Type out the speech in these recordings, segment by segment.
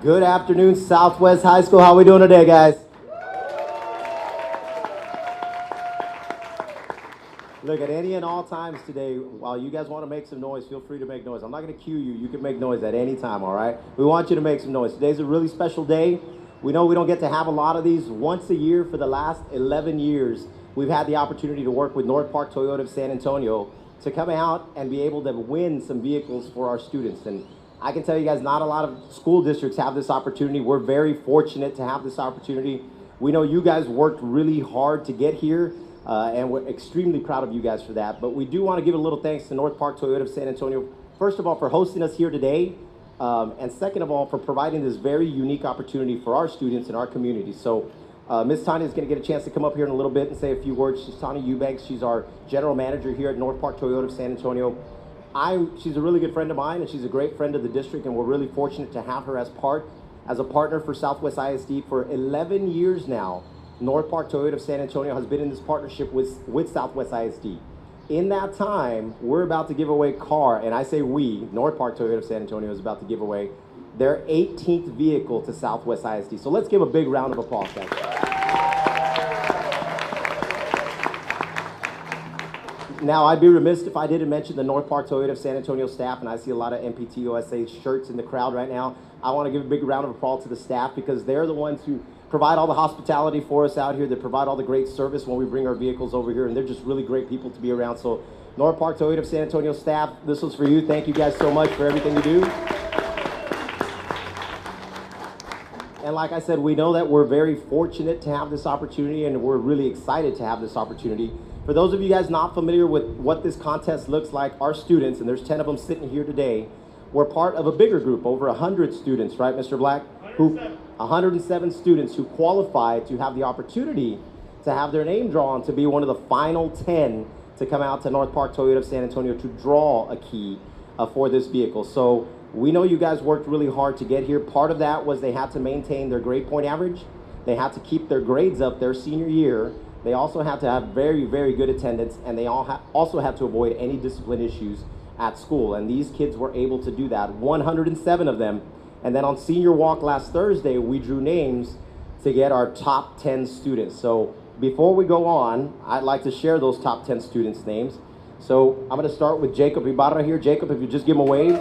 Good afternoon, Southwest High School. How are we doing today, guys? Look, at any and all times today, while you guys want to make some noise, feel free to make noise. I'm not going to cue you. You can make noise at any time, all right? We want you to make some noise. Today's a really special day. We know we don't get to have a lot of these once a year. For the last 11 years, we've had the opportunity to work with North Park Toyota of San Antonio to come out and be able to win some vehicles for our students. And I can tell you guys, not a lot of school districts have this opportunity. We're very fortunate to have this opportunity. We know you guys worked really hard to get here, and we're extremely proud of you guys for that. But we do want to give a little thanks to North Park Toyota of San Antonio, first of all, for hosting us here today, and second of all, for providing this very unique opportunity for our students in our community. So Ms. Tanya is going to get a chance to come up here in a little bit and say a few words. She's Tanya Eubanks. She's our general manager here at North Park Toyota of San Antonio. She's a really good friend of mine, and she's a great friend of the district, and we're really fortunate to have her as a partner for Southwest ISD for 11 years now. North Park Toyota of San Antonio has been in this partnership with Southwest ISD. In that time, we're about to give away and I say we, North Park Toyota of San Antonio is about to give away their 18th vehicle to Southwest ISD. So let's give a big round of applause, guys. Now, I'd be remiss if I didn't mention the North Park Toyota of San Antonio staff, and I see a lot of NPTOSA shirts in the crowd right now. I want to give a big round of applause to the staff because they're the ones who provide all the hospitality for us out here. They provide all the great service when we bring our vehicles over here, and they're just really great people to be around. So, North Park Toyota of San Antonio staff, this was for you. Thank you guys so much for everything you do. And like I said, we know that we're very fortunate to have this opportunity, and we're really excited to have this opportunity. For those of you guys not familiar with what this contest looks like, our students, and there's 10 of them sitting here today, we're part of a bigger group, over 100 students, right, Mr. Black? 107 students who qualified to have the opportunity to have their name drawn to be one of the final 10 to come out to North Park Toyota of San Antonio to draw a key for this vehicle. So we know you guys worked really hard to get here. Part of that was they had to maintain their grade point average. They had to keep their grades up their senior year. They also had to have very, very good attendance, and they also had to avoid any discipline issues at school. And these kids were able to do that, 107 of them. And then on senior walk last Thursday, we drew names to get our top 10 students. So before we go on, I'd like to share those top 10 students' names. So I'm going to start with Jacob Ibarra here. Jacob, if you just give him a wave.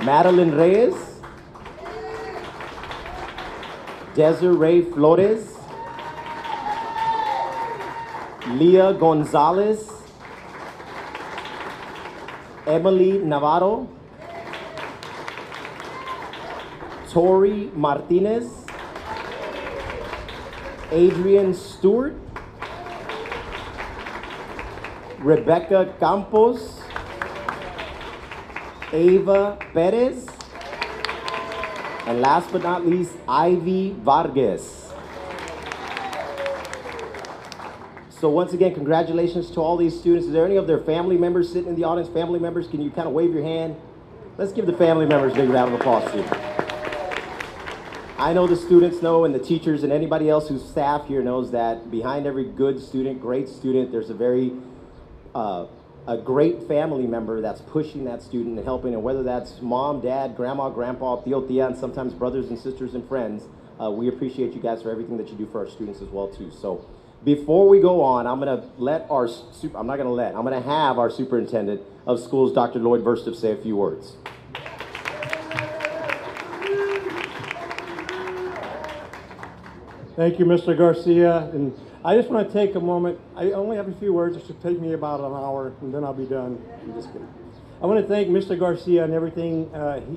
Madeline Reyes. Desiree Flores, Leah Gonzalez, Emily Navarro, Tori Martinez, Adrian Stewart, Rebecca Campos, Ava Perez, and last but not least, Ivy Vargas. So once again, congratulations to all these students. Is there any of their family members sitting in the audience? Family members, can you kind of wave your hand? Let's give the family members a big round of applause too. I know the students know, and the teachers and anybody else who's staff here knows that behind every good student, great student, there's a great family member that's pushing that student and helping, and whether that's mom, dad, grandma, grandpa, tío, tía, and sometimes brothers and sisters and friends, we appreciate you guys for everything that you do for our students as well too. So before we go on, I'm going to have our superintendent of schools, Dr. Lloyd Verstup, say a few words. Thank you, Mr. Garcia. And I just want to take a moment. I only have a few words. It should take me about an hour, and then I'll be done. I'm just kidding. I want to thank Mr. Garcia and everything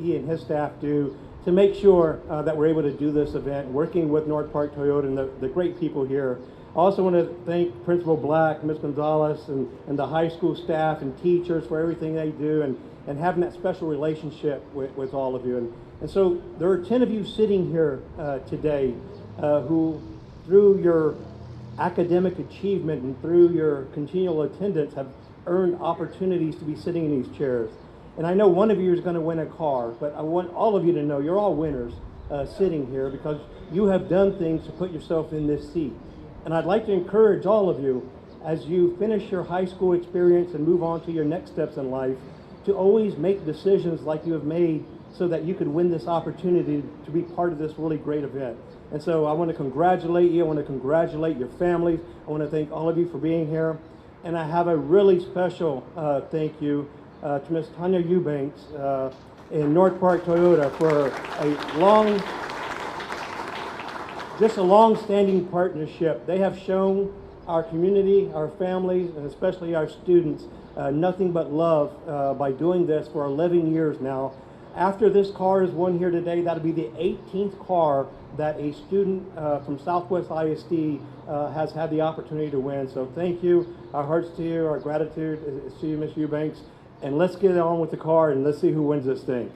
he and his staff do to make sure that we're able to do this event, working with North Park Toyota and the great people here. I also want to thank Principal Black, Ms. Gonzalez, and the high school staff and teachers for everything they do, and having that special relationship with all of you. And so there are 10 of you sitting here today who, through your academic achievement and through your continual attendance, have earned opportunities to be sitting in these chairs. And I know one of you is going to win a car, but I want all of you to know you're all winners sitting here because you have done things to put yourself in this seat. And I'd like to encourage all of you, as you finish your high school experience and move on to your next steps in life, to always make decisions like you have made so that you could win this opportunity to be part of this really great event. And so I want to congratulate you. I want to congratulate your families. I want to thank all of you for being here. And I have a really special thank you to Ms. Tanya Eubanks in North Park Toyota for just a long-standing partnership. They have shown our community, our families, and especially our students nothing but love by doing this for 11 years now. After this car is won here today, that'll be the 18th car that a student from Southwest ISD has had the opportunity to win. So thank you. Our hearts to you. Our gratitude is to you, Ms. Eubanks. And let's get on with the car and let's see who wins this thing.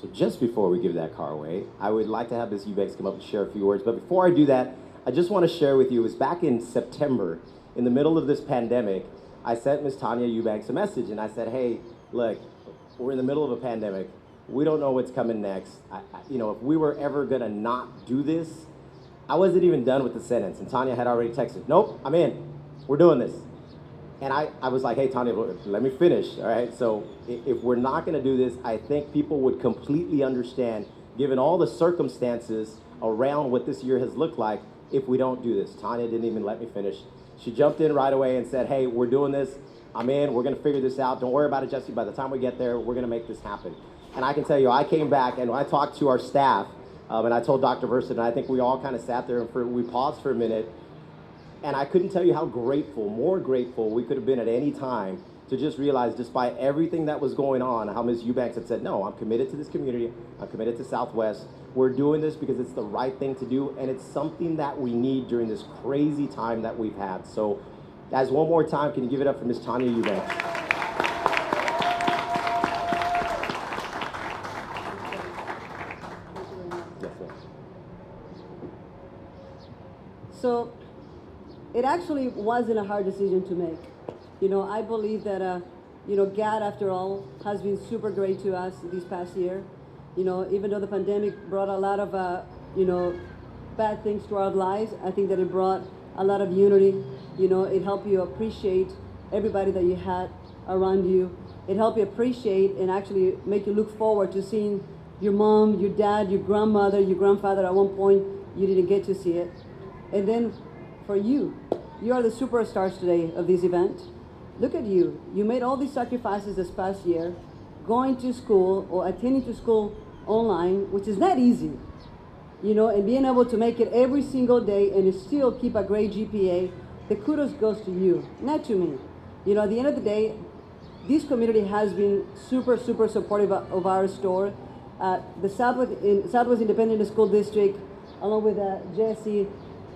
So just before we give that car away, I would like to have Ms. Eubanks come up and share a few words. But before I do that, I just want to share with you, it was back in September, in the middle of this pandemic, I sent Ms. Tanya Eubanks a message and I said, hey, look, we're in the middle of a pandemic. We don't know what's coming next. If we were ever gonna not do this, I wasn't even done with the sentence. And Tanya had already texted, nope, I'm in, we're doing this. And I was like, hey, Tanya, let me finish, all right? So if we're not gonna do this, I think people would completely understand, given all the circumstances around what this year has looked like, if we don't do this. Tanya didn't even let me finish. She jumped in right away and said, hey, we're doing this. I'm in. We're going to figure this out. Don't worry about it, Jesse. By the time we get there, we're going to make this happen. And I can tell you, I came back and I talked to our staff, and I told Dr. Versa, and I think we all kind of sat there and we paused for a minute. And I couldn't tell you how grateful, more grateful we could have been at any time to just realize, despite everything that was going on, how Ms. Eubanks had said, no, I'm committed to this community. I'm committed to Southwest. We're doing this because it's the right thing to do, and it's something that we need during this crazy time that we've had. So, guys, one more time, can you give it up for Ms. Tanya Eubanks? Yes, ma'am. So, it actually wasn't a hard decision to make. I believe that, GAD, after all, has been super great to us this past year. Even though the pandemic brought a lot of, bad things to our lives, I think that it brought a lot of unity. It helped you appreciate everybody that you had around you. It helped you appreciate and actually make you look forward to seeing your mom, your dad, your grandmother, your grandfather. At one point, you didn't get to see it. And then for you, you are the superstars today of this event. Look at you. You made all these sacrifices this past year, going to school or attending to school online, which is not easy, and being able to make it every single day and still keep a great GPA. The kudos goes to you, not to me. At the end of the day, this community has been super, super supportive of our store. The Southwest Independent School District, along with Jesse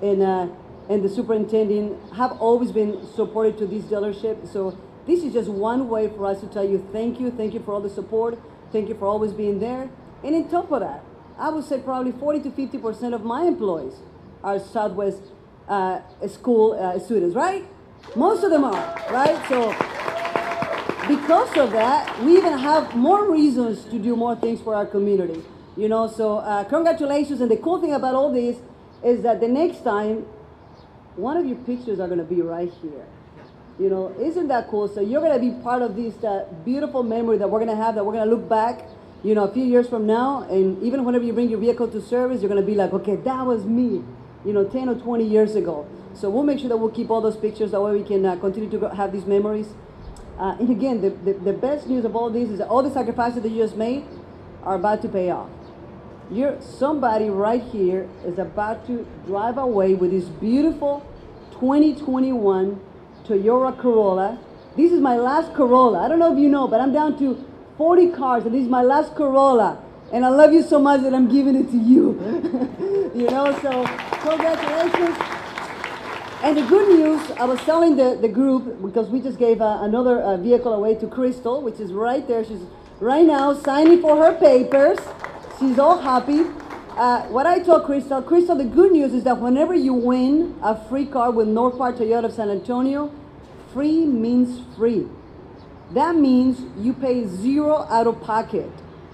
and the superintendent, have always been supportive to this dealership. So this is just one way for us to tell you thank you for all the support, thank you for always being there. And on top of that, I would say probably 40 to 50% of my employees are Southwest school students, right? Most of them are, right? So because of that, we even have more reasons to do more things for our community. So congratulations. And the cool thing about all this is that the next time, one of your pictures are going to be right here. Isn't that cool? So you're going to be part of this beautiful memory that we're going to have, that we're going to look back, a few years from now. And even whenever you bring your vehicle to service, you're going to be like, okay, that was me, 10 or 20 years ago. So we'll make sure that we'll keep all those pictures. That way we can continue to have these memories. And again, the best news of all this is that all the sacrifices that you just made are about to pay off. Somebody right here is about to drive away with this beautiful 2021 Toyota Corolla. This is my last Corolla. I don't know if you know, but I'm down to 40 cars, and this is my last Corolla. And I love you so much that I'm giving it to you. So congratulations. And the good news, I was telling the group, because we just gave another vehicle away to Crystal, which is right there. She's right now signing for her papers. She's all happy. What I told Crystal, the good news is that whenever you win a free car with North Park Toyota of San Antonio, free means free. That means you pay zero out of pocket.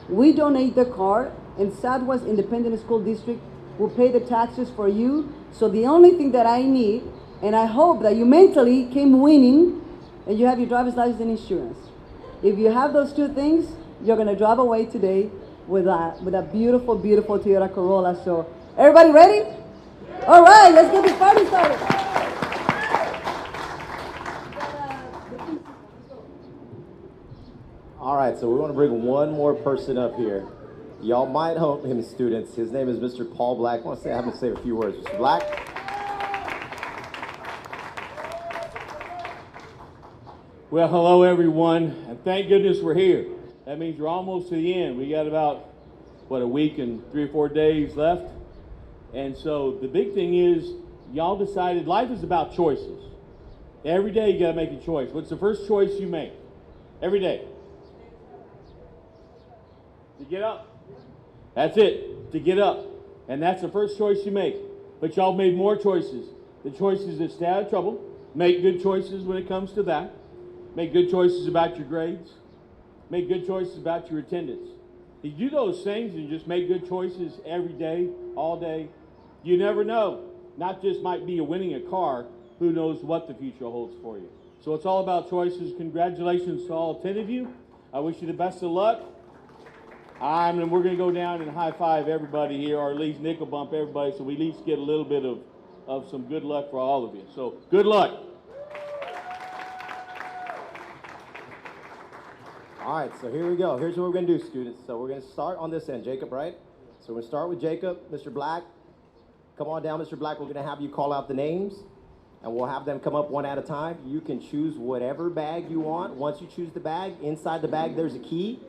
We donate the car, and Southwest Independent School District will pay the taxes for you. So the only thing that I need, and I hope that you mentally came winning, and you have your driver's license and insurance. If you have those two things, you're gonna drive away today with a beautiful, beautiful Toyota Corolla. So, everybody ready? All right, let's get this party started. All right, so we want to bring one more person up here. Y'all might know him, students. His name is Mr. Paul Black. I want to have him say a few words. Mr. Black. Well, hello everyone, and thank goodness we're here. That means we're almost to the end. We got about, a week and 3 or 4 days left. And so the big thing is, y'all decided life is about choices. Every day you got to make a choice. What's the first choice you make? Every day. To get up. That's it, to get up. And that's the first choice you make. But y'all made more choices. The choices that stay out of trouble. Make good choices when it comes to that. Make good choices about your grades. Make good choices about your attendance. If you do those things and just make good choices every day, all day, you never know. Not just might be winning a car, who knows what the future holds for you. So it's all about choices. Congratulations to all 10 of you. I wish you the best of luck. And we're going to go down and high five everybody here, or at least nickel bump everybody, so we at least get a little bit of some good luck for all of you. So good luck. All right, so here we go. Here's what we're going to do, students. So we're going to start on this end, Jacob, right? So we're going to start with Jacob, Mr. Black. Come on down, Mr. Black. We're going to have you call out the names, and we'll have them come up one at a time. You can choose whatever bag you want. Once you choose the bag, inside the bag there's a key.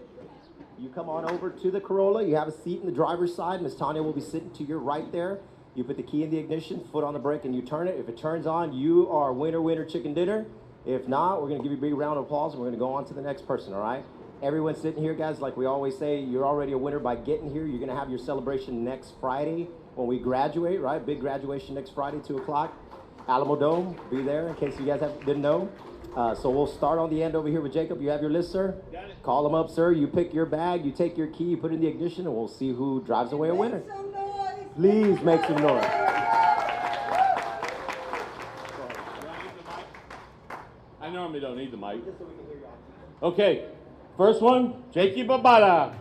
You come on over to the Corolla. You have a seat in the driver's side. Miss Tanya will be sitting to your right there. You put the key in the ignition, foot on the brake, and you turn it. If it turns on, you are winner, winner, chicken dinner. If not, we're going to give you a big round of applause, and we're going to go on to the next person, all right? Everyone sitting here, guys, like we always say, you're already a winner by getting here. You're going to have your celebration next Friday when we graduate, right? Big graduation next Friday, 2 o'clock. Alamo Dome, be there in case you guys didn't know. So we'll start on the end over here with Jacob. You have your list, sir? Got it. Call them up, sir. You pick your bag, you take your key, you put it in the ignition, and we'll see who drives away a winner. Please make some noise. I normally don't need the mic. Okay, first one, Jakey Babada.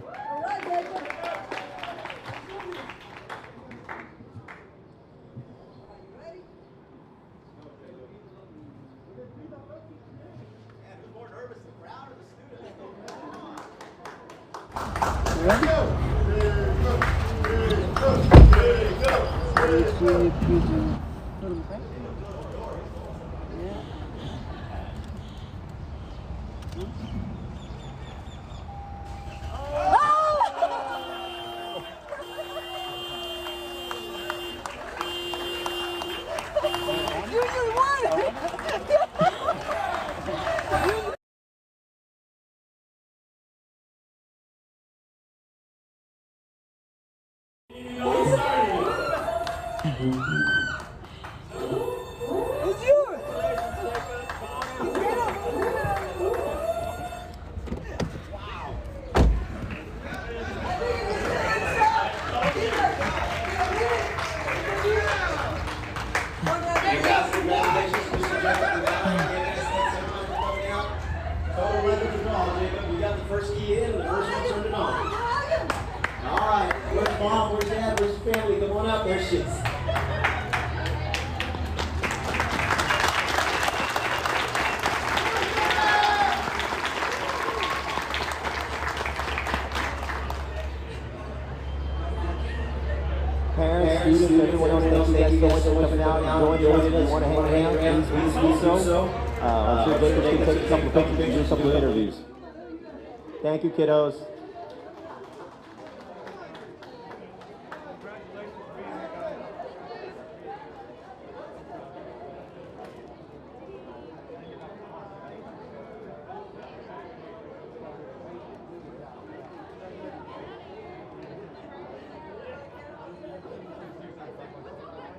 First key in, the first one turned it on. All right, where's mom, where's dad, where's your family? Come on up, there she is. Parents, students, everyone else, thank you guys so much for coming out and joining us. If you want to hang around, please do so. I'm sure Jacob's going to take a couple of pictures and do some interviews. Thank you, kiddos.